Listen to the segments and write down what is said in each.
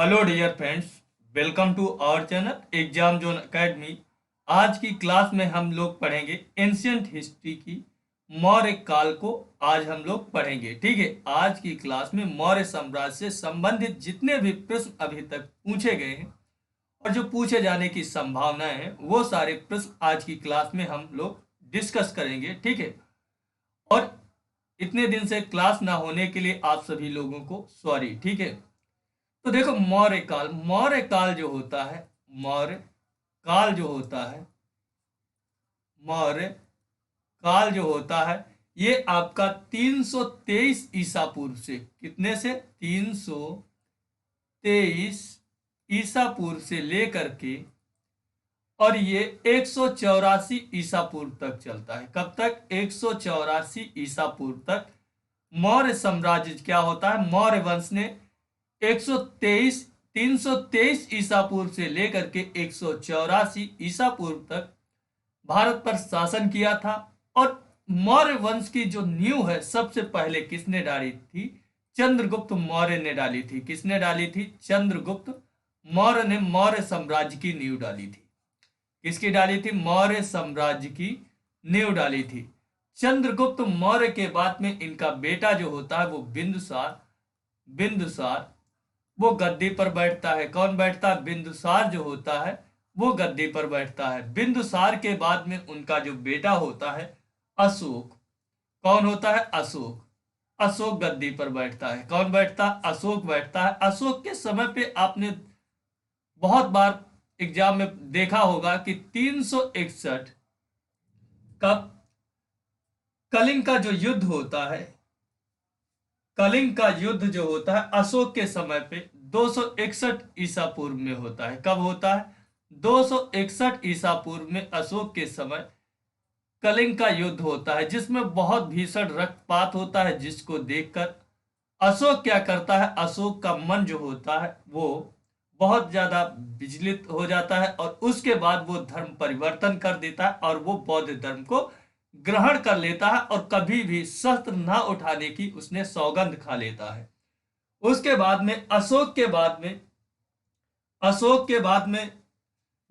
Hello dear friends, welcome to our channel exam zone academy. आज की class में हम लोग पढ़ेंगे एंशियंट हिस्ट्री की मौर्य काल को। आज हम लोग पढ़ेंगे, ठीक है। आज की क्लास में मौर्य साम्राज्य से संबंधित जितने भी प्रश्न अभी तक पूछे गए हैं और जो पूछे जाने की संभावनाएं हैं, वो सारे प्रश्न आज की क्लास में हम लोग डिस्कस करेंगे, ठीक है। और इतने दिन से क्लास ना होने के लिए आप सभी लोगों को सॉरी, ठीक है। तो देखो, मौर्य काल जो होता है, मौर्य काल जो होता है, मौर्य काल जो होता है, ये आपका 323 ईसा पूर्व से, कितने से, 323 ईसा पूर्व से लेकर के, और ये 184 ईसा पूर्व तक चलता है। कब तक? 184 ईसा पूर्व तक मौर्य साम्राज्य क्या होता है, मौर्य वंश ने 123 323 ईसा पूर्व से लेकर के 184 ईसा पूर्व तक भारत पर शासन किया था। और मौर्य वंश की जो नींव है, सबसे पहले किसने डाली थी? चंद्रगुप्त मौर्य ने डाली थी। किसने डाली थी? चंद्रगुप्त मौर्य ने मौर्य साम्राज्य की नींव डाली थी। किसकी डाली थी? मौर्य साम्राज्य की नींव डाली थी। चंद्रगुप्त मौर्य के बाद में इनका बेटा जो होता है वो बिंदुसार, बिंदुसार वो गद्दी पर बैठता है। कौन बैठता है? बिंदुसार जो होता है वो गद्दी पर बैठता है। बिंदुसार के बाद में उनका जो बेटा होता है अशोक। कौन होता है? अशोक। अशोक गद्दी पर बैठता है। कौन बैठता है? अशोक बैठता है। अशोक के समय पे आपने बहुत बार एग्जाम में देखा होगा कि 361 कब कलिंग का जो युद्ध होता है, कलिंग का युद्ध जो होता है अशोक के समय पे 261 ईसा पूर्व में होता है। कब होता है? 261 ईसा पूर्व में अशोक के समय कलिंग का युद्ध होता है, जिसमें बहुत भीषण रक्तपात होता है, जिसको देखकर अशोक क्या करता है, अशोक का मन जो होता है वो बहुत ज्यादा विचलित हो जाता है और उसके बाद वो धर्म परिवर्तन कर देता है और वो बौद्ध धर्म को ग्रहण कर लेता है और कभी भी शस्त्र ना उठाने की उसने सौगंध खा लेता है। उसके बाद में अशोक के बाद में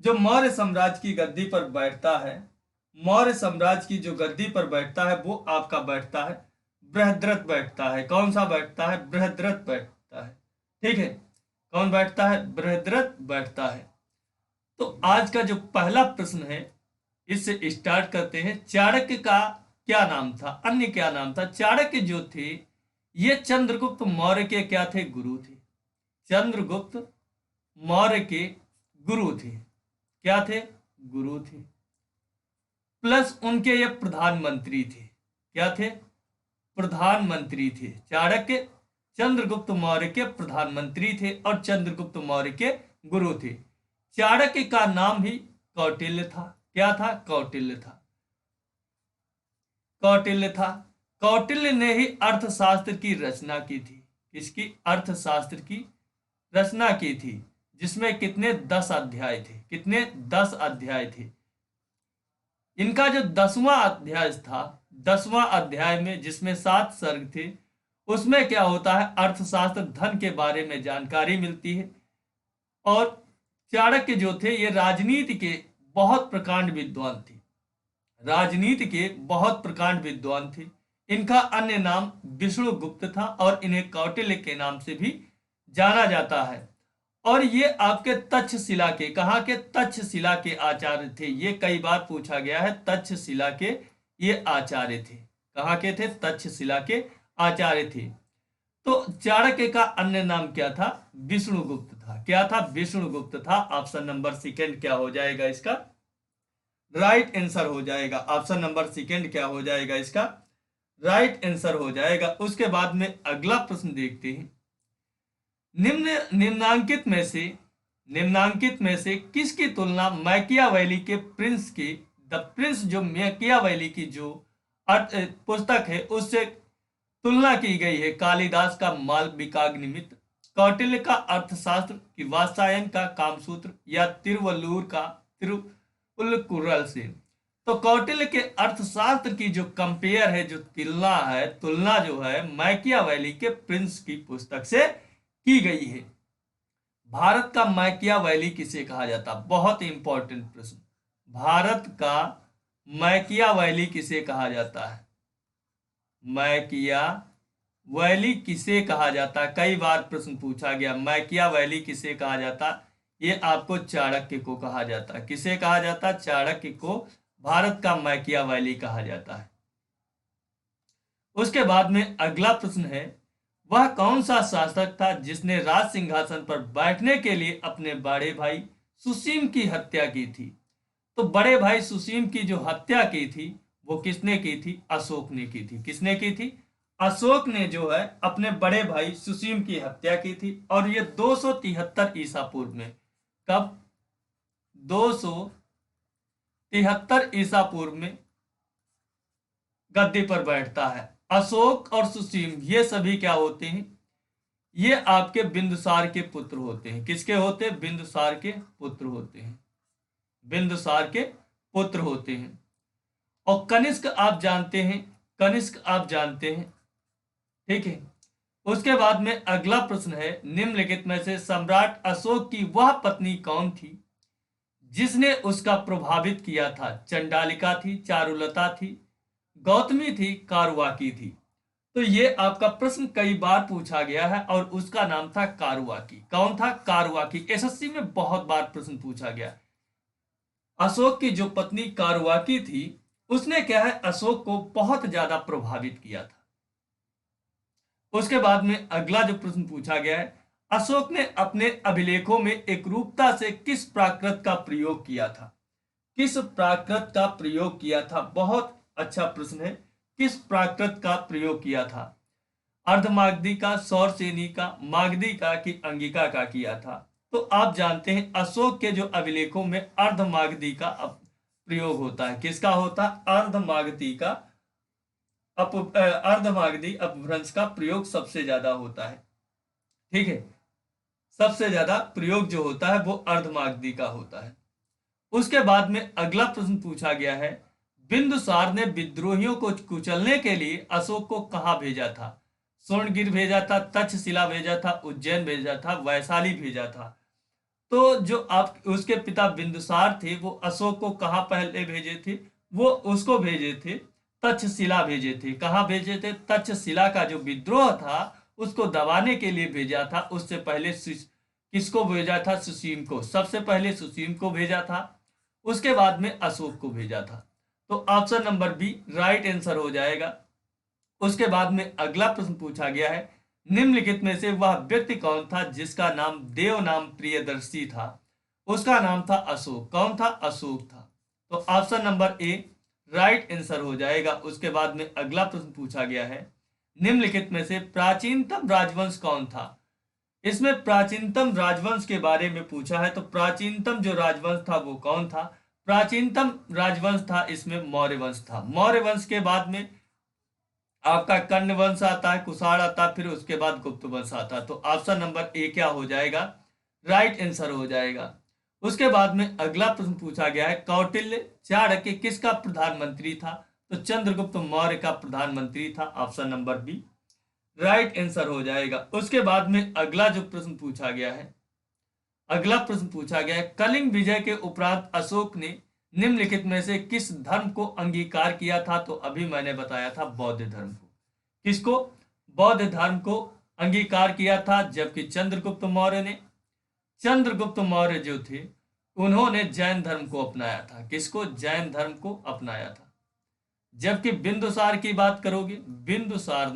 जो मौर्य साम्राज्य की गद्दी पर बैठता है, मौर्य साम्राज्य की जो गद्दी पर बैठता है वो आपका बैठता है बृहद्रथ बैठता है। कौन सा बैठता है? बृहद्रथ बैठता है, ठीक है। कौन बैठता है? बृहद्रथ बैठता है। तो आज का जो पहला प्रश्न है, इससे स्टार्ट करते हैं। चाणक्य का क्या नाम था? अन्य क्या नाम था? चाणक्य जो थे ये चंद्रगुप्त मौर्य के क्या थे? गुरु थे। चंद्रगुप्त मौर्य के गुरु थे। क्या थे? गुरु थे। प्लस उनके ये प्रधानमंत्री थे। क्या थे? प्रधानमंत्री थे। चाणक्य चंद्रगुप्त मौर्य के प्रधानमंत्री थे और चंद्रगुप्त मौर्य के गुरु थे। चाणक्य का नाम ही कौटिल्य था। क्या था? कौटिल्य था। कौटिल्य था। कौटिल्य ने ही अर्थशास्त्र की रचना की थी। किसकी? अर्थशास्त्र की रचना की थी, जिसमें कितने? 10 अध्याय थे। कितने? 10 अध्याय थे। इनका जो 10वां अध्याय था, 10वां अध्याय में जिसमें 7 सर्ग थे, उसमें क्या होता है? अर्थशास्त्र, धन के बारे में जानकारी मिलती है। और चाणक्य जो थे ये राजनीति के बहुत प्रकांड विद्वान थे। राजनीति के बहुत प्रकांड विद्वान थे। इनका अन्य नाम विष्णुगुप्त था और इन्हें कौटिल्य के नाम से भी जाना जाता है। और ये आपके तक्षशिला के, कहाँ के? तक्षशिला के आचार्य थे। ये कई बार पूछा गया है। तक्षशिला के ये आचार्य थे। कहाँ के थे? तक्षशिला के आचार्य थे। तो चाणक्य का अन्य नाम क्या था? विष्णुगुप्त था। क्या था? विष्णुगुप्त था। ऑप्शन नंबर सेकंड क्या हो जाएगा इसका? राइट आंसर हो जाएगा। ऑप्शन नंबर सेकंड क्या हो जाएगा इसका? राइट आंसर हो जाएगा। उसके बाद में अगला प्रश्न देखते हैं। निम्नांकित में से किसकी तुलना मैकियावेली के प्रिंस की, द प्रिंस, जो मैकियावेली की जो पुस्तक है उससे तुलना की गई है? कालिदास का मालविकाग्निमित्र, कौटिल्य का अर्थशास्त्र, की वात्स्यायन का कामसूत्र, या तिरुवल्लुवर का तिरुवल्लुकुरल से? तो कौटिल्य के अर्थशास्त्र की जो कंपेयर है, जो तुलना है, तुलना जो है मैकियावेली के प्रिंस की पुस्तक से की गई है। भारत का मैकियावेली किसे कहा जाता? बहुत इंपॉर्टेंट प्रश्न। भारत का मैकियावेली किसे कहा जाता है? मैकियावेली किसे कहा जाता है? कई बार प्रश्न पूछा गया, मैकियावेली किसे कहा जाता? ये आपको चाणक्य को कहा जाता। किसे कहा जाता? चाणक्य को भारत का मैकियावेली कहा जाता है। उसके बाद में अगला प्रश्न है, वह कौन सा शासक था जिसने राज सिंहासन पर बैठने के लिए अपने बड़े भाई सुसीम की हत्या की थी? तो बड़े भाई सुसीम की जो हत्या की थी वो किसने की थी? अशोक ने की थी। किसने की थी? अशोक ने जो है अपने बड़े भाई सुसीम की हत्या की थी, और ये 273 ईसा पूर्व में। कब? 273 ईसा पूर्व में गद्दी पर बैठता है। अशोक और सुसीम ये सभी क्या होते हैं? ये आपके बिंदुसार के पुत्र होते हैं। किसके होते हैं? बिंदुसार के पुत्र होते हैं। बिंदुसार के पुत्र होते हैं। और कनिष्क आप जानते हैं, कनिष्क आप जानते हैं, ठीक है। उसके बाद में अगला प्रश्न है, निम्नलिखित में से सम्राट अशोक की वह पत्नी कौन थी जिसने उसका प्रभावित किया था? चंडालिका थी, चारुलता थी, गौतमी थी, कारवाकी थी। तो ये आपका प्रश्न कई बार पूछा गया है और उसका नाम था कारवाकी। कौन था? कारवाकी। एसएससी में बहुत बार प्रश्न पूछा गया। अशोक की जो पत्नी कारवाकी थी उसने क्या है, अशोक को बहुत ज्यादा प्रभावित किया था। उसके बाद में अगला जो प्रश्न पूछा गया है, अशोक ने अपने अभिलेखों में एकरूपता से किस प्राकृत का प्रयोग किया था? किस प्राकृत का प्रयोग किया था? बहुत अच्छा प्रश्न है। किस प्राकृत का प्रयोग किया था? अर्धमागधी का, सौरसेनी का, मागधी का कि अंगिका का किया था? तो आप जानते हैं अशोक के जो अभिलेखों में अर्धमागधी का प्रयोग होता है। किसका होता है? अर्धमागधी का अर्धमागधी अपभ्रंश का प्रयोग सबसे ज्यादा होता है, ठीक है। सबसे ज्यादा प्रयोग जो होता है वो अर्धमागधी का होता है। उसके बाद में अगला प्रश्न पूछा गया है, बिंदुसार ने विद्रोहियों को कुचलने के लिए अशोक को कहां भेजा था? स्वर्णगिर भेजा था, तक्षशिला भेजा था, उज्जैन भेजा था, वैशाली भेजा था? तो जो आप उसके पिता बिंदुसार थे वो अशोक को कहां पहले भेजे थे? वो उसको भेजे थे, तक्षशिला भेजे थे। कहां भेजे थे? तक्षशिला का जो विद्रोह था उसको दबाने के लिए भेजा था। उससे पहले किसको भेजा था? सुसीम को। सबसे पहले सुसीम को भेजा था, उसके बाद में अशोक को भेजा था। तो option number B right answer हो जाएगा। उसके बाद में अगला प्रश्न पूछा गया है, निम्नलिखित में से वह व्यक्ति कौन था जिसका नाम देव नाम प्रियदर्शी था? उसका नाम था अशोक। कौन था? अशोक था। तो option number A right answer हो जाएगा। उसके बाद में अगला प्रश्न पूछा गया है, निम्नलिखित में से प्राचीनतम राजवंश कौन था? इसमें प्राचीनतम राजवंश के बारे में पूछा है। तो प्राचीनतम जो राजवंश था वो कौन था? प्राचीनतम राजवंश था इसमें मौर्य वंश था। मौर्य वंश के बाद में आपका कर्ण वंश आता है, कुषाण आता है, फिर उसके बाद गुप्त वंश आता है। तो ऑप्शन नंबर ए क्या हो जाएगा? राइट आंसर हो जाएगा। उसके बाद में अगला प्रश्न पूछा गया है, कौटिल्य चाणक्य किसका प्रधानमंत्री था? तो चंद्रगुप्त मौर्य का प्रधानमंत्री था। Option number B right answer हो जाएगा। उसके बाद में अगला जो प्रश्न पूछा गया है, अगला प्रश्न पूछा गया है, कलिंग विजय के उपरांत अशोक ने निम्नलिखित में से किस धर्म को अंगीकार किया था? तो अभी मैंने बताया था बौद्ध धर्म को। किसको? बौद्ध धर्म को अंगीकार किया था। जबकि चंद्रगुप्त मौर्य जो थे उन्होंने जैन धर्म को अपनाया था। किसको? जैन धर्म को अपनाया था। जबकि बिंदुसार की बात करोगे, बिंदुसार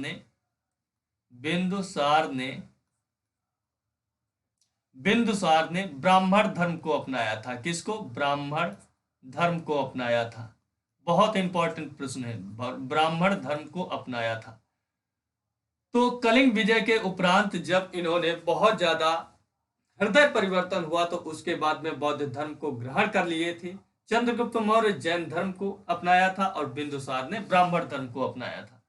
ने ब्राह्मण धर्म को अपनाया था। किसको? ब्राह्मण धर्म को अपनाया था। बहुत इंपॉर्टेंट प्रश्न है, ब्राह्मण धर्म को अपनाया था। तो कलिंग विजय के उपरांत जब इन्होंने बहुत ज्यादा हृदय परिवर्तन हुआ तो उसके बाद में बौद्ध धर्म को ग्रहण कर लिए थे। चंद्रगुप्त मौर्य जैन धर्म को अपनाया था और बिंदुसार ने ब्राह्मण धर्म को अपनाया था।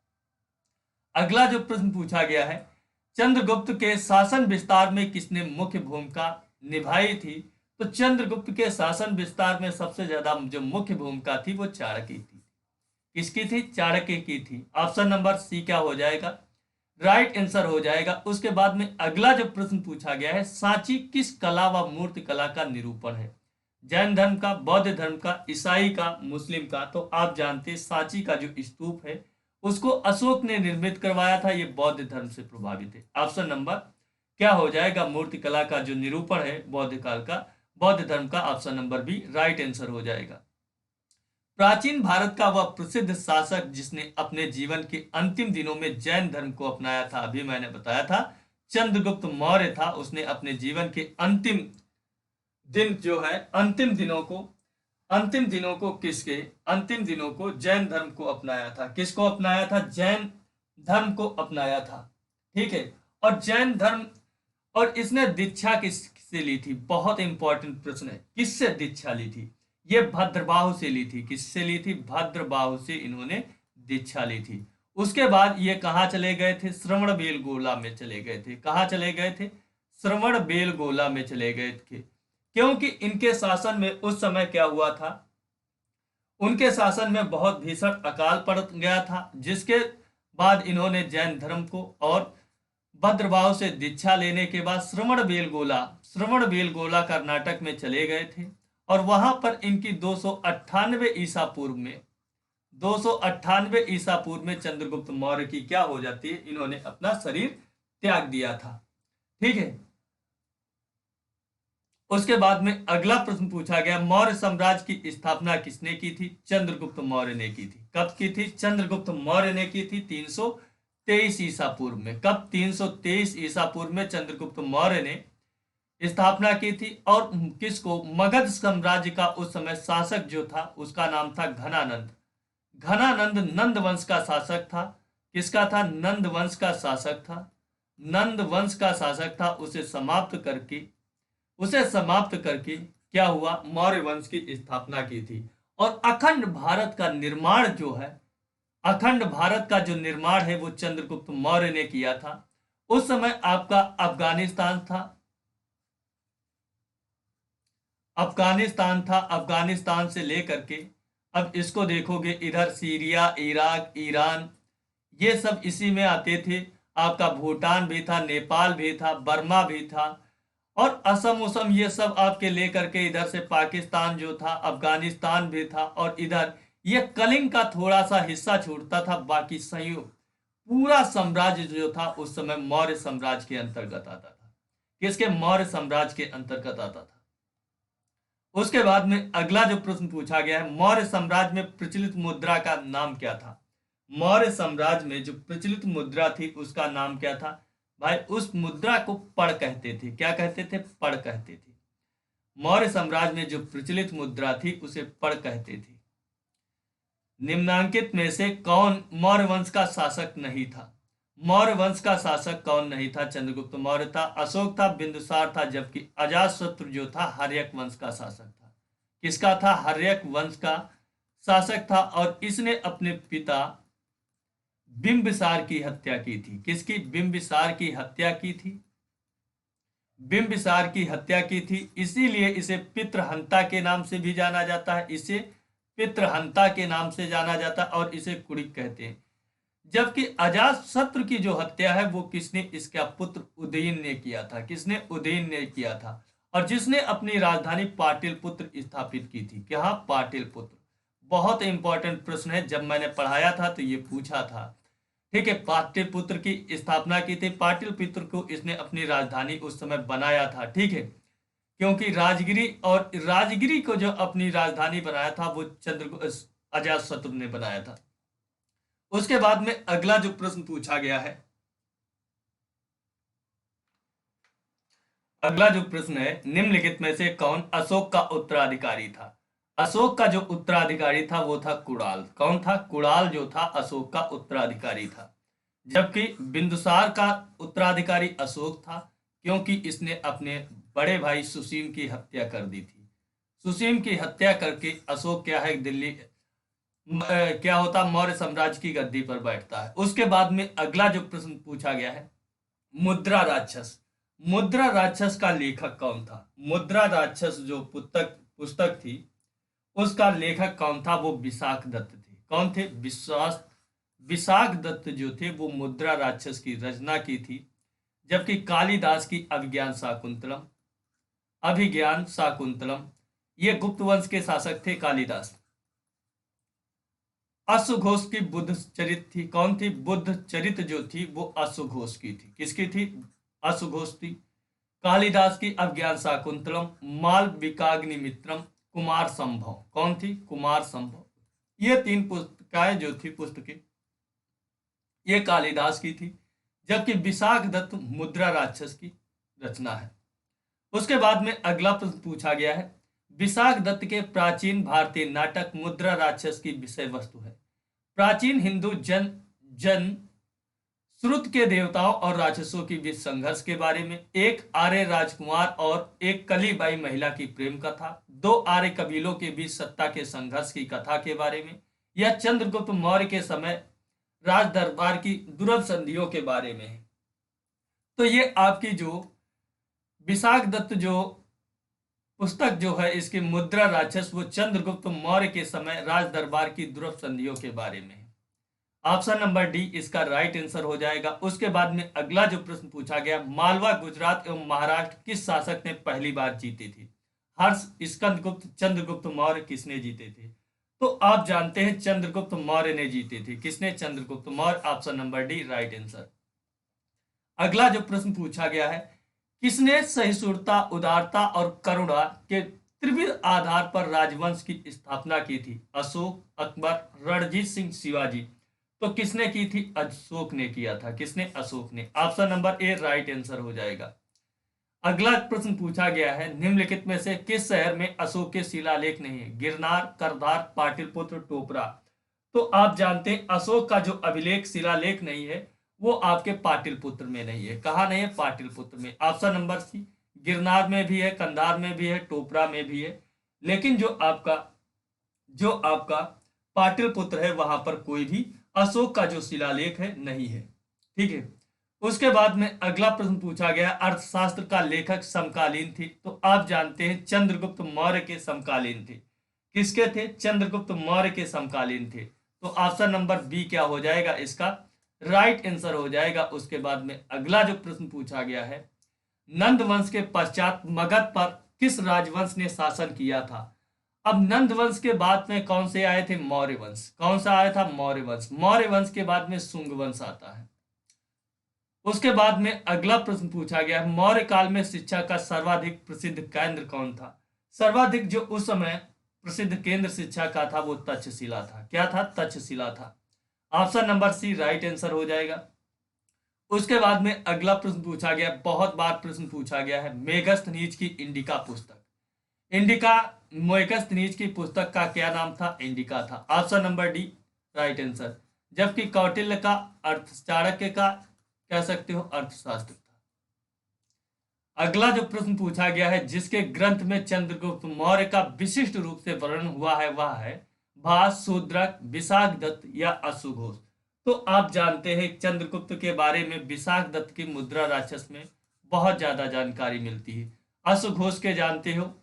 अगला जो प्रश्न पूछा गया है, चंद्रगुप्त के शासन विस्तार में किसने मुख्य भूमिका निभाई थी? तो चंद्रगुप्त के शासन विस्तार में सबसे ज्यादा जो मुख्य भूमिका थी वो चाणक्य की थी। किसकी थी? चाणक्य की थी। ऑप्शन नंबर सी क्या हो जाएगा? राइट आंसर हो जाएगा। उसके बाद में अगला जो प्रश्न पूछा गया है, सांची किस कला व मूर्ति कला का निरूपण है? जैन धर्म का, बौद्ध धर्म का, ईसाई का, मुस्लिम का? तो आप जानते हैं सांची का जो स्तूप है उसको अशोक ने निर्मित करवाया था, ये बौद्ध धर्म से प्रभावित है। ऑप्शन नंबर क्या हो जाएगा? मूर्ति कला का जो निरूपण है बौद्ध काल का, बौद्ध धर्म का, option number B right answer हो जाएगा। प्राचीन भारत का वह प्रसिद्ध शासक जिसने अपने जीवन के अंतिम दिनों में जैन धर्म को अपनाया था, अभी मैंने बताया था चंद्रगुप्त मौर्य था। उसने अपने जीवन के अंतिम दिन जो है, अंतिम दिनों को किसके, अंतिम दिनों को जैन धर्म को अपनाया था। किसको अपनाया था? जैन धर्म को अपनाया था। ठीक है। और जैन धर्म, और इसने दीक्षा किससे ली थी? बहुत इंपॉर्टेंट प्रश्न है, किससे दीक्षा ली थी? ये भद्रबाहु से ली थी। किससे ली थी? भद्रबाहु से इन्होंने दीक्षा ली थी। उसके बाद ये कहाँ चले गए थे? श्रवणबेलगोला में चले गए थे। कहाँ चले गए थे? श्रवणबेलगोला में चले गए थे, क्योंकि इनके शासन में उस समय क्या हुआ था? उनके शासन में बहुत भीषण अकाल पड़ गया था, जिसके बाद इन्होंने जैन धर्म को, और भद्रबाहु से दीक्षा लेने के बाद श्रवणबेलगोला कर्नाटक में चले गए थे। और वहां पर इनकी 298 ईसा पूर्व में, 298 ईसा पूर्व में चंद्रगुप्त मौर्य की क्या हो जाती है? इन्होंने अपना शरीर त्याग दिया था। ठीक है। उसके बाद में अगला प्रश्न पूछा गया, मौर्य साम्राज्य की स्थापना किसने की थी? चंद्रगुप्त मौर्य ने की थी। कब की थी? चंद्रगुप्त मौर्य ने की थी 323 ईसा पूर्व में। कब? 323 ईसा पूर्व में चंद्रगुप्त मौर्य ने स्थापना की थी। और किसको? मगध साम्राज्य का उस समय शासक जो था उसका नाम था घनानंद। घनानंद नंद वंश का शासक था। किसका था? नंद वंश का शासक था। नंद वंश का शासक था। उसे समाप्त करके क्या हुआ? मौर्य वंश की स्थापना की थी। और अखंड भारत का निर्माण जो है, अखंड भारत का जो निर्माण है वो चंद्रगुप्त मौर्य ने किया था। उस समय आपका अफगानिस्तान था, अफगानिस्तान से लेकर के, अब इसको देखोगे इधर सीरिया, इराक, ईरान, ये सब इसी में आते थे। आपका भूटान भी था, नेपाल भी था, बर्मा भी था, और असम उसम ये सब आपके लेकर के इधर से पाकिस्तान जो था, अफगानिस्तान भी था, और इधर ये कलिंग का थोड़ा सा हिस्सा छूटता था। बाकी संयुक्त पूरा साम्राज्य जो था उस समय मौर्य साम्राज्य के अंतर्गत आता था। किसके? मौर्य साम्राज्य के अंतर्गत आता था। उसके बाद में अगला जो प्रश्न पूछा गया है, मौर्य साम्राज्य में प्रचलित मुद्रा का नाम क्या था? मौर्य साम्राज्य में जो प्रचलित मुद्रा थी उसका नाम क्या था? भाई उस मुद्रा को पड़ कहते थे। क्या कहते थे? पड़ कहते थे। मौर्य साम्राज्य में जो प्रचलित मुद्रा थी उसे पड़ कहते थे। निम्नांकित में से कौन मौर्य वंश का शासक नहीं था? मौर्य वंश का शासक कौन नहीं था? चंद्रगुप्त मौर्य था, अशोक था, बिंदुसार था, जबकि अजातशत्रु जो था हर्यक वंश का शासक था। किसका था? हर्यक वंश का शासक था। और इसने अपने पिता बिंबिसार की हत्या की थी। किसकी? बिंबिसार की हत्या की थी। बिंबिसार की हत्या की थी, इसीलिए इसे पितृहंता के नाम से भी जाना जाता है। इसे पितृहंता के नाम से जाना जाता है और इसे कुड़िक कहते हैं। जबकि अजातशत्रु की जो हत्या है वो किसने? इसका पुत्र उदयन ने किया था। किसने? उदयन ने किया था। और जिसने अपनी राजधानी पाटलिपुत्र स्थापित की थी। क्या? पाटलिपुत्र। बहुत इंपॉर्टेंट प्रश्न है, जब मैंने पढ़ाया था तो ये पूछा था। ठीक है। पाटलिपुत्र की स्थापना की थी। पाटलिपुत्र को इसने अपनी राजधानी उस समय बनाया था। ठीक है। क्योंकि राजगिरी को जो अपनी राजधानी बनाया था वो अजातशत्रु ने बनाया था। उसके बाद में अगला जो प्रश्न पूछा गया है, अगला जो प्रश्न है, निम्नलिखित में से कौन अशोक का उत्तराधिकारी था? अशोक का जो उत्तराधिकारी था वो था कुणाल। कौन था? कुणाल जो था अशोक का उत्तराधिकारी था। जबकि बिंदुसार का उत्तराधिकारी अशोक था, क्योंकि इसने अपने बड़े भाई सुसीम की हत्या कर दी थी। सुसीम की हत्या करके अशोक क्या है, दिल्ली क्या होता? मौर्य साम्राज्य की गद्दी पर बैठता है। उसके बाद में अगला जो प्रश्न पूछा गया है, मुद्रा राक्षस। मुद्रा राक्षस का लेखक कौन था? मुद्रा राक्षस जो पुस्तक थी उसका लेखक कौन था? वो विशाख दत्त थे। कौन थे? विशाख दत्त जो थे वो मुद्रा राक्षस की रचना की थी, जबकि कालिदास की अभिज्ञान शाकुंतलम, ये गुप्त वंश के शासक थे कालिदास। अश्वघोष की बुद्ध चरित थी, कौन थी? बुद्ध चरित जो थी वो अश्वघोष की थी। किसकी थी? अश्वघोष थी। कालिदास की अभिज्ञान शाकुंतलम, मालविकाग्निमित्रम, कुमार संभव, कौन थी? कुमार संभव। ये तीन पुस्तकें जो थी पुस्तकें ये कालिदास की थी, जबकि विशाख दत्त मुद्रा राक्षस की रचना है। उसके बाद में अगला प्रश्न पूछा गया है, विशाख दत्त के प्राचीन भारतीय नाटक मुद्रा राक्षस की विषय वस्तु है। प्राचीन हिंदू जन श्रुत के देवताओं और राक्षसों के बीच संघर्ष के बारे में, एक आर्य राजकुमार और एक कलीबाई महिला की प्रेम कथा, दो आर्य कबीलों के बीच सत्ता के संघर्ष की कथा के बारे में, या चंद्रगुप्त मौर्य के समय राज दरबार की दुर्लभ संधियों के बारे में है। तो ये आपकी जो विशाख दत्त जो पुस्तक जो है इसकी मुद्रा राक्षस, वो चंद्रगुप्त मौर्य के समय राज दरबार की दुर्लभ संधियों के बारे में है। ऑप्शन नंबर डी इसका राइट आंसर हो जाएगा। उसके बाद में अगला जो प्रश्न पूछा गया, मालवा, गुजरात एवं महाराष्ट्र किस शासक ने पहली बार जीती थी? हर्ष, स्कंदगुप्त, चंद्रगुप्त मौर्य, किसने जीते थे? तो आप जानते हैं चंद्रगुप्त मौर्य ने जीते थे। किसने? Chandragupta Maurya. Option number D right answer. अगला जो प्रश्न पूछा गया है, किसने सहिष्णुता, उदारता और करुणा के त्रिविध आधार पर राजवंश की स्थापना की थी? अशोक, अकबर, रणजीत सिंह, शिवाजी। तो किसने की थी? अशोक ने किया था। किसने? अशोक ने। Option number A right answer हो जाएगा। अगला प्रश्न पूछा गया है, निम्नलिखित में से किस शहर में अशोक के शिलालेख नहीं है? गिरनार, करधार, पाटलिपुत्र, टोपरा। तो आप जानते हैं अशोक का जो अभिलेख शिलालेख नहीं है वो आपके पाटलिपुत्र में नहीं है। कहा नहीं है? पाटलिपुत्र में। ऑप्शन नंबर सी, गिरनार में भी है, कंधार में भी है, टोपरा में भी है, लेकिन जो आपका पाटलिपुत्र है वहां पर कोई भी अशोक का जो शिलालेख है नहीं है। ठीक है। उसके बाद में अगला प्रश्न पूछा गया, अर्थशास्त्र का लेखक समकालीन थी? तो आप जानते हैं चंद्रगुप्त मौर्य के समकालीन थे। किसके थे? चंद्रगुप्त मौर्य के समकालीन थे। तो ऑप्शन नंबर बी क्या हो जाएगा? इसका राइट आंसर हो जाएगा। उसके बाद में अगला जो प्रश्न पूछा गया है, नंद वंश के पश्चात मगध पर किस राजवंश ने शासन किया था? अब नंद वंश के बाद में कौन से आए थे? मौर्य वंश। कौन सा आया था? मौर्य वंश। मौर्य वंश के बाद में शुंग वंश आता है। उसके बाद में अगला प्रश्न पूछा गया है, मौर्य काल में शिक्षा का सर्वाधिक प्रसिद्ध केंद्र कौन था? सर्वाधिक जो उस समय प्रसिद्ध केंद्र शिक्षा का था वो तक्षशिला था। क्या था? तक्षशिला था। Option number C right answer हो जाएगा। उसके बाद में अगला प्रश्न पूछा गया, बहुत बार प्रश्न पूछा गया है, मेगस्थनीज की इंडिका पुस्तक। मेगस्थनीज की पुस्तक का क्या नाम था? इंडिका था। Option number D right answer. जबकि कौटिल्य का चाणक्य का कह सकते हो अर्थशास्त्र था। अगला जो प्रश्न पूछा गया है, जिसके ग्रंथ में चंद्रगुप्त मौर्य का विशिष्ट रूप से वर्णन हुआ है वह है भास, शूद्रक, विशाख दत्त या अश्वघोष। तो आप जानते हैं चंद्रगुप्त के बारे में विशाख दत्त की मुद्रा राक्षस में बहुत ज्यादा जानकारी मिलती है। अश्वघोष के जानते हो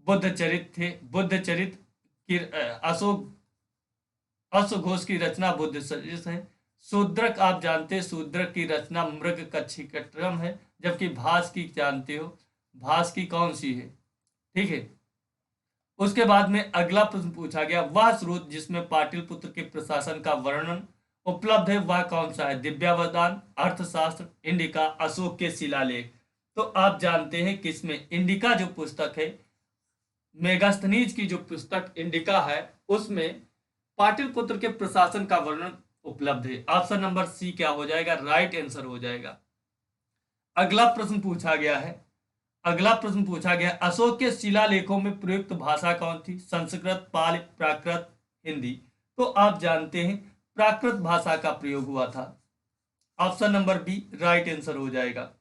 बुद्ध चरित थे। बुद्ध चरित की अश्वघोष की रचना बुद्ध चरित है। शूद्रक आप जानते हैं शूद्रक की रचना मृग कच्छिकट्रम है। जबकि भास की जानते हो, भास की कौन सी है? ठीक है। उसके बाद में अगला प्रश्न पूछा गया, वह स्रोत जिसमें पाटलिपुत्र के प्रशासन का वर्णन उपलब्ध है वह कौन सा है? दिव्यावदान, अर्थशास्त्र, इंडिका, अशोक के शिलालेख। तो आप जानते हैं किसमें इंडिका जो पुस्तक है, मेगास्थनीज की जो पुस्तक इंडिका है उसमें पाटलिपुत्र के प्रशासन का वर्णन उपलब्ध है। ऑप्शन नंबर सी क्या हो जाएगा? राइट आंसर हो जाएगा। अगला प्रश्न पूछा गया है, अशोक के शिलालेखों में प्रयुक्त भाषा कौन थी? संस्कृत, पाली, प्राकृत, हिंदी। तो आप जानते हैं प्राकृत भाषा का प्रयोग हुआ था। Option number B right answer हो जाएगा।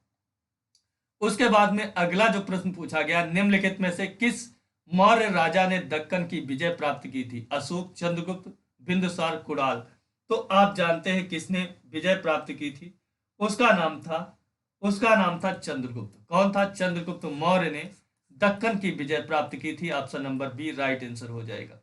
उसके बाद में अगला जो प्रश्न पूछा गया, निम्नलिखित में से किस मौर्य राजा ने दक्कन की विजय प्राप्त की थी? अशोक, चंद्रगुप्त, बिंदुसार, कुणाल। तो आप जानते हैं किसने विजय प्राप्त की थी? उसका नाम था चंद्रगुप्त। कौन था? चंद्रगुप्त मौर्य ने दक्कन की विजय प्राप्त की थी। Option number B right answer हो जाएगा।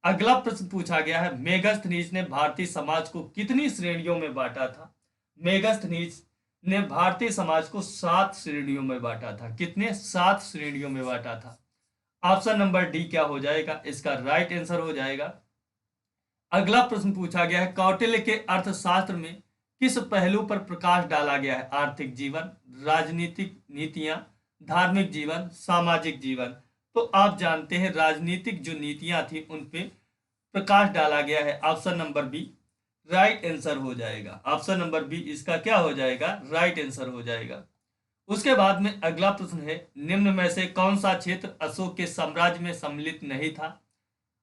अगला प्रश्न पूछा गया है, मेगास्थनीज ने भारतीय समाज को कितनी श्रेणियों में बांटा था? मेगास्थनीज ने भारतीय समाज को 7 श्रेणियों में बांटा था। कितने? 7 श्रेणियों में बांटा था। ऑप्शन नंबर डी क्या हो जाएगा? इसका राइट आंसर हो जाएगा। अगला प्रश्न पूछा गया है, कौटिल्य के अर्थशास्त्र में किस पहलू पर प्रकाश डाला गया है? आर्थिक जीवन, राजनीतिक नीतियां, धार्मिक जीवन, सामाजिक जीवन। तो आप जानते हैं राजनीतिक जो नीतियां थी उन पे प्रकाश डाला गया है। Option number B right answer हो जाएगा। ऑप्शन नंबर बी इसका क्या हो जाएगा? राइट आंसर हो जाएगा। उसके बाद में अगला प्रश्न है, निम्न में से कौन सा क्षेत्र अशोक के साम्राज्य में सम्मिलित नहीं था?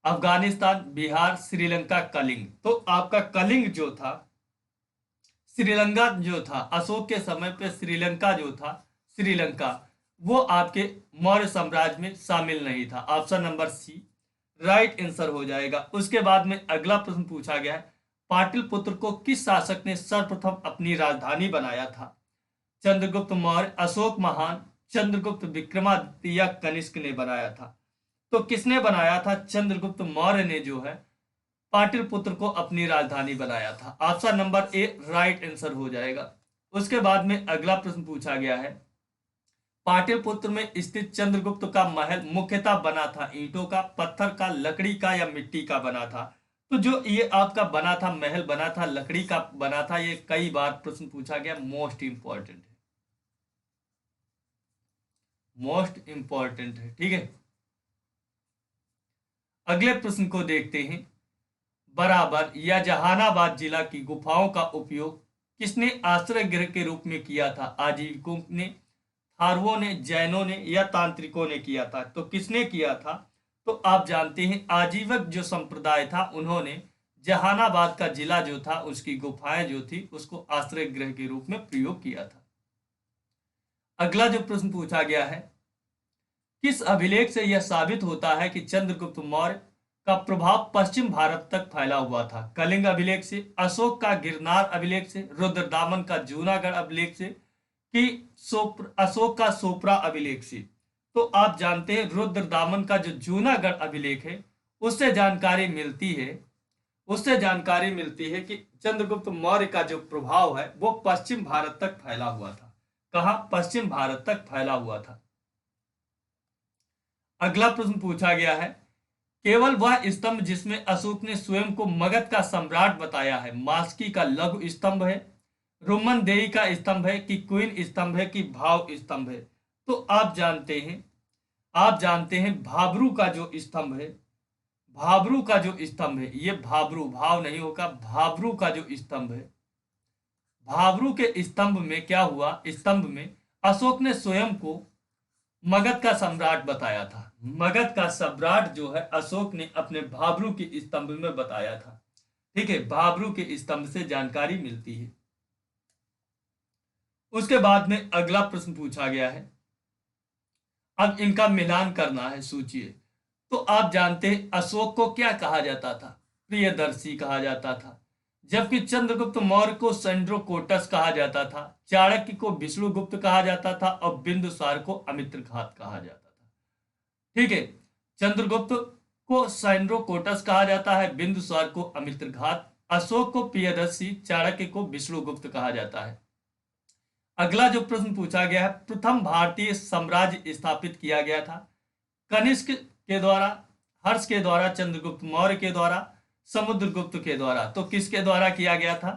अफगानिस्तान, बिहार, श्रीलंका, कलिंग। तो आपका कलिंग जो था, श्रीलंका जो था, अशोक के समय पे श्रीलंका जो था, श्रीलंका वो आपके मौर्य साम्राज्य में शामिल नहीं था। Option number C right answer हो जाएगा। उसके बाद में अगला प्रश्न पूछा गया है, पाटलिपुत्र को किस शासक ने सर्वप्रथम अपनी राजधानी बनाया था? चंद्रगुप्त मौर्य, अशोक महान, चंद्रगुप्त विक्रमादित्य या कनिष्क ने बनाया था? तो किसने बनाया था? चंद्रगुप्त मौर्य ने जो है पाटलिपुत्र को अपनी राजधानी बनाया था। Option number A right answer हो जाएगा। उसके बाद में अगला प्रश्न पूछा गया है, पाटलिपुत्र में स्थित चंद्रगुप्त का महल मुख्यतः बना था ईंटों का, पत्थर का, लकड़ी का या मिट्टी का बना था? तो जो ये आपका बना था, महल बना था, लकड़ी का बना था। ये कई बार प्रश्न पूछा गया, मोस्ट इंपॉर्टेंट है, मोस्ट इंपॉर्टेंट है। ठीक है, अगले प्रश्न को देखते हैं, बराबर या जहानाबाद जिला की गुफाओं का उपयोग किसने आश्रय गृह के रूप में किया था? आजीविकों ने, थारुओं ने, जैनों ने या तांत्रिकों ने किया था? तो किसने किया था? तो आप जानते हैं आजीवक जो संप्रदाय था उन्होंने जहानाबाद का जिला जो था उसकी गुफाएं जो थी उसको आश्रय गृह के रूप में प्रयोग किया था। अगला जो प्रश्न पूछा गया है, किस अभिलेख से यह साबित होता है कि चंद्रगुप्त मौर्य का प्रभाव पश्चिम भारत तक फैला हुआ था? कलिंग अभिलेख से, अशोक का गिरनार अभिलेख से, रुद्रदामन का जूनागढ़ अभिलेख से कि अशोक का सोपरा अभिलेख से? तो आप जानते हैं रुद्रदामन का जो जूनागढ़ अभिलेख है उससे जानकारी मिलती है, उससे जानकारी मिलती है कि चंद्रगुप्त मौर्य का जो प्रभाव है वो पश्चिम भारत तक फैला हुआ था। कहां? पश्चिम भारत तक फैला हुआ था। अगला प्रश्न पूछा गया है, केवल वह स्तंभ जिसमें अशोक ने स्वयं को मगध का सम्राट बताया है मास्की का लघु स्तंभ है, रोमन देई का स्तंभ है कि क्वीन स्तंभ है कि भाव स्तंभ है? तो आप जानते हैं भाबरू का जो स्तंभ है, भाबरू का जो स्तंभ है, ये भाबरू, भाव नहीं होगा, भाबरू का जो स्तंभ है, भाबरू के स्तंभ में क्या हुआ? स्तंभ में अशोक ने स्वयं को मगध का सम्राट बताया था। मगध का सम्राट जो है अशोक ने अपने भाबरू के स्तंभ में बताया था। ठीक है, भाबरू के स्तंभ से जानकारी मिलती है। उसके बाद में अगला प्रश्न पूछा गया है, अब इनका मिलान करना है, सोचिए। तो आप जानते हैं अशोक को क्या कहा जाता था? प्रियदर्शी कहा जाता था, जबकि चंद्रगुप्त मौर्य को सेंड्रोकोटस कहा जाता था, चाणक्य को विष्णुगुप्त कहा जाता था और बिंदुसार को अमित्रघात कहा जाता था। ठीक है, चंद्रगुप्त को सेंड्रोकोटस कहा जाता है, बिंदुसार को अमित्रघात, अशोक को प्रियदर्शी, चाणक्य को विष्णुगुप्त कहा जाता है। अगला जो प्रश्न पूछा गया है, प्रथम भारतीय साम्राज्य स्थापित किया गया था कनिष्क के द्वारा, हर्ष के द्वारा, चंद्रगुप्त मौर्य के द्वारा, समुद्रगुप्त के द्वारा? तो किसके द्वारा किया गया था?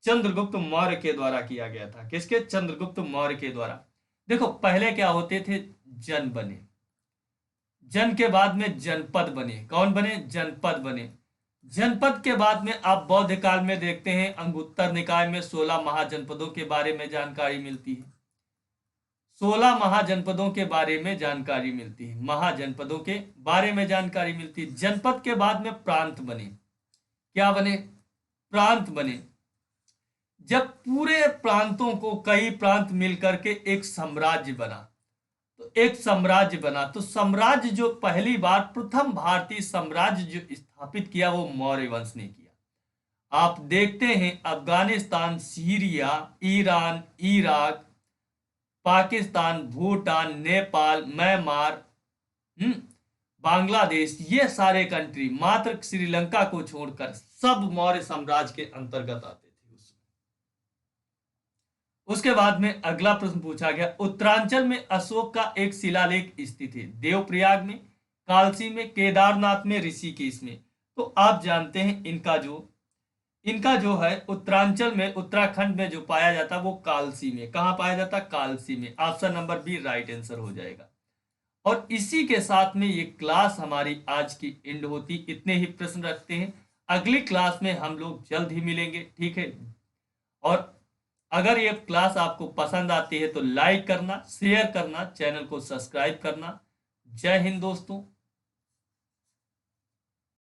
चंद्रगुप्त मौर्य के द्वारा किया गया था। किसके? चंद्रगुप्त मौर्य के द्वारा। देखो पहले क्या होते थे, जन बने, जन के बाद में जनपद बने। कौन बने? जनपद बने। जनपद के बाद में आप बौद्ध काल में देखते हैं अंगुत्तर निकाय में 16 महाजनपदों के बारे में जानकारी मिलती है। 16 महाजनपदों के बारे में जानकारी मिलती है, महाजनपदों के बारे में जानकारी मिलती है। जनपद के बाद में प्रांत बने। क्या बने? प्रांत बने। जब पूरे प्रांतों को, कई प्रांत मिलकर के एक साम्राज्य बना, तो एक साम्राज्य बना, तो साम्राज्य जो पहली बार प्रथम भारतीय साम्राज्य जो स्थापित किया वो मौर्य वंश ने किया। आप देखते हैं Afghanistan, Syria, Iran, Iraq, Pakistan, Bhutan, Nepal, Myanmar, Bangladesh, ये सारे कंट्री मात्र श्रीलंका को छोड़कर सब मौर्य साम्राज्य के अंतर्गत आते थे उसमें। उसके बाद में अगला प्रश्न पूछा गया, उत्तरांचल में अशोक का एक शिलालेख स्थित है, देवप्रयाग में, कालसी में, केदारनाथ में, ऋषिकेश में। तो आप जानते हैं इनका जो है उत्तरांचल में, उत्तराखंड में जो पाया जाता है वो कालसी में। कहाँ पाया जाता? कालसी में। Option number B right answer हो जाएगा। और इसी के साथ में ये क्लास हमारी आज की एंड होती। इतने ही प्रश्न रखते हैं। अगली क्लास में हम लोग जल्द ही मिलेंगे, ठीक है। और अगर ये क्लास आपको पसंद आती है तो लाइक करना, शेयर करना, चैनल को सब्सक्राइब करना। जय हिंद दोस्तों।